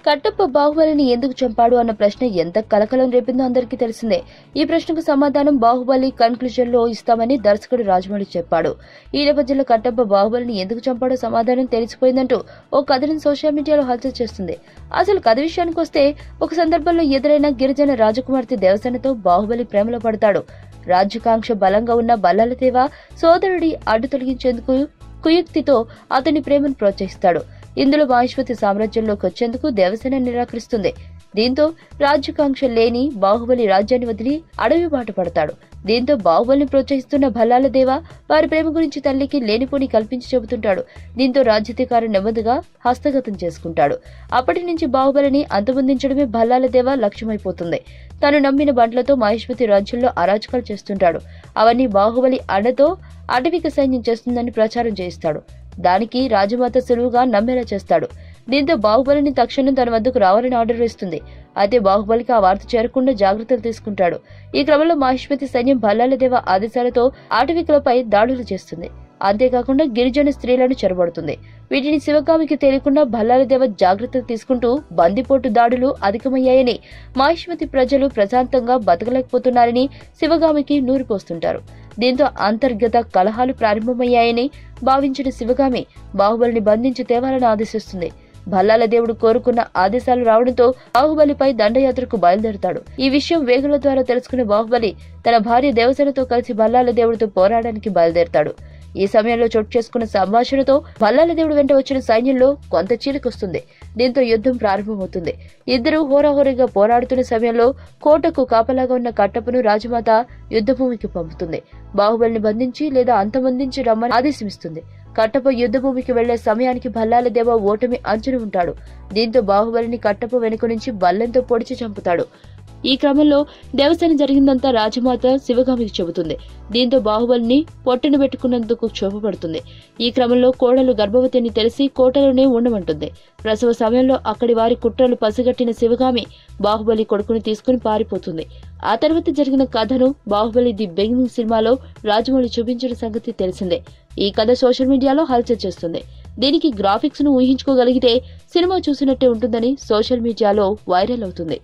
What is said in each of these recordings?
కట్టప్ప బాహుబలిని ఎందుకు చంపాడు అన్న ప్రశ్న ఎంత కలకలం రేపిందో అందరికీ తెలిసిందే. ఈ ప్రశ్నకు సమాధానం బాహుబలి కన్క్లూజన్ లో ఇస్తామని దర్శకుడు రాజమౌళి చెప్పాడు. ఈ నేపథ్యంలో కట్టప్ప బాహుబలిని ఎందుకు చంపాడో సమాధానం తెలిసిపోయిందంటూ ఓ కథనం సోషల్ మీడియాలో హల్చల్ చేస్తుంది. అసలు కథ విషయానికి వస్తే ఒక సందర్భంలో ఎదురైన గిరిజన రాజకుమార్తె దేవసేనతో బాహుబలి ప్రేమలో పడతాడు. రాజ్యకాంక్ష బలంగా ఉన్న బల్లాలదేవ సోదరుడి అడ్డు తొలగించేందుకు కుయుక్తితో అతని ప్రేమను ప్రోత్సహిస్తాడు. ఇందులో మహేశ్వతి సామ్రాజ్యంలోకి వచ్చేందుకు దేవసేన నిరాకరిస్తుంది. దీంతో రాజ్యకాంక్ష లేని బాహుబలి రాజ్యాన్ని వదిలి అడవి బాట పడతాడు. దీంతో బాహుబలిని ప్రోత్సహిస్తున్న భల్లాలదేవ వారి ప్రేమ గురించి తల్లికి లేనిపోని కల్పించి చెబుతుంటాడు. దీంతో రాజ్యాధికారం నెమ్మదిగా హస్తగతం చేసుకుంటాడు. అప్పటి నుంచి బాహుబలిని అంతమొందించడమే భల్లాలదేవ లక్ష్యమైపోతుంది. తను నమ్మిన బంట్లతో మహేశ్వతి రాజ్యంలో అరాచకాలు చేస్తుంటాడు. అవన్నీ బాహుబలి అండతో అటవిక సైన్యం చేస్తుందని ప్రచారం చేయిస్తాడు. దానికి రాజమాత సులువుగా నమ్మేలా చేస్తాడు. దీంతో బాహుబలిని తక్షణం తన వద్దకు రావాలని ఆర్డర్ ఇస్తుంది. అయితే బాహుబలికి ఆ వార్త చేరకుండా జాగ్రత్తలు తీసుకుంటాడు. ఈ క్రమంలో మహేశ్వతి సైన్యం భల్లాలదేవ ఆదేశాలతో అటవికులపై దాడులు చేస్తుంది. అంతేకాకుండా గిరిజన స్త్రీలను చెరబడుతుంది. వీటిని శివగామికి తెలియకుండా భల్లాలదేవ జాగ్రత్తలు తీసుకుంటూ బందిపోటు దాడులు అధికమయ్యాయని, మహేశ్వతి ప్రజలు ప్రశాంతంగా బతకలేకపోతున్నారని శివగామికి నూరిపోస్తుంటారు. దీంతో అంతర్గత కలహాలు ప్రారంభమయ్యాయని భావించిన శివగామి బాహుబలిని బంధించి తేవాలని ఆదేశిస్తుంది. భల్లాలదేవుడు కోరుకున్న ఆదేశాలు రావడంతో బాహుబలిపై దండయాత్రకు బయలుదేరతాడు. ఈ విషయం వేగుల ద్వారా తెలుసుకున్న బాహుబలి తన భార్య దేవసేనతో కలిసి భల్లాలదేవుడితో పోరాడడానికి బయలుదేరతాడు. ఈ సమయంలో చోటు చేసుకున్న సంభాషణతో భల్లాలదేవుడు వెంట వచ్చిన సైన్యంలో కొంత చీలికొస్తుంది. దీంతో యుద్ధం ప్రారంభమవుతుంది. ఇద్దరూ హోరాహోరీగా పోరాడుతున్న సమయంలో కోటకు కాపలాగా ఉన్న కట్టప్పను రాజమాత యుద్ధభూమికి పంపుతుంది. బాహుబలిని బంధించి లేదా అంతమొందించి రమ్మని ఆదేశమిస్తుంది. కట్టప్ప యుద్ధభూమికి వెళ్లే సమయానికి భల్లాలదేవ ఓటమి అంచున ఉంటాడు. దీంతో బాహుబలిని కట్టప్ప వెనుక నుంచి బల్లెంతో పొడిచి చంపుతాడు. ఈ క్రమంలో దేవసేన జరిగిందంతా రాజమాత శివగామికి చెబుతుంది. దీంతో బాహుబలిని పొట్టను పెట్టుకున్నందుకు క్షోభపడుతుంది. ఈ క్రమంలో కోడలు గర్భవతి అని తెలిసి కోటలోనే ఉండమంటుంది. ప్రసవ సమయంలో అక్కడి వారి కుట్రలు పసిగట్టిన శివగామి బాహుబలి కొడుకుని తీసుకుని పారిపోతుంది. ఆ తర్వాత జరిగిన కథను బాహుబలి ది బిగినింగ్ సినిమాలో రాజమౌళి చూపించిన సంగతి తెలిసిందే. ఈ కథ సోషల్ మీడియాలో హల్చల్ చేస్తుంది. దీనికి గ్రాఫిక్స్ ను ఊహించుకోగలిగితే సినిమా చూసినట్టే ఉంటుందని సోషల్ మీడియాలో వైరల్ అవుతుంది.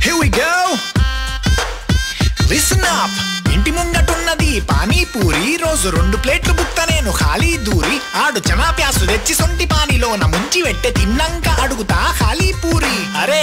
Here we go. Listen up. ఇంటి ముంగటున్నది పానీపూరి, రోజు 2 ప్లేట్లు బుక్క నేను ఖాళీ దూరి, ఆడు చనా ప్యాసు తెచ్చి సొంటి పానీలోన ముంచి వెట్టె తిన్నంక అడుగుతా ఖాళీ పూరి. అరే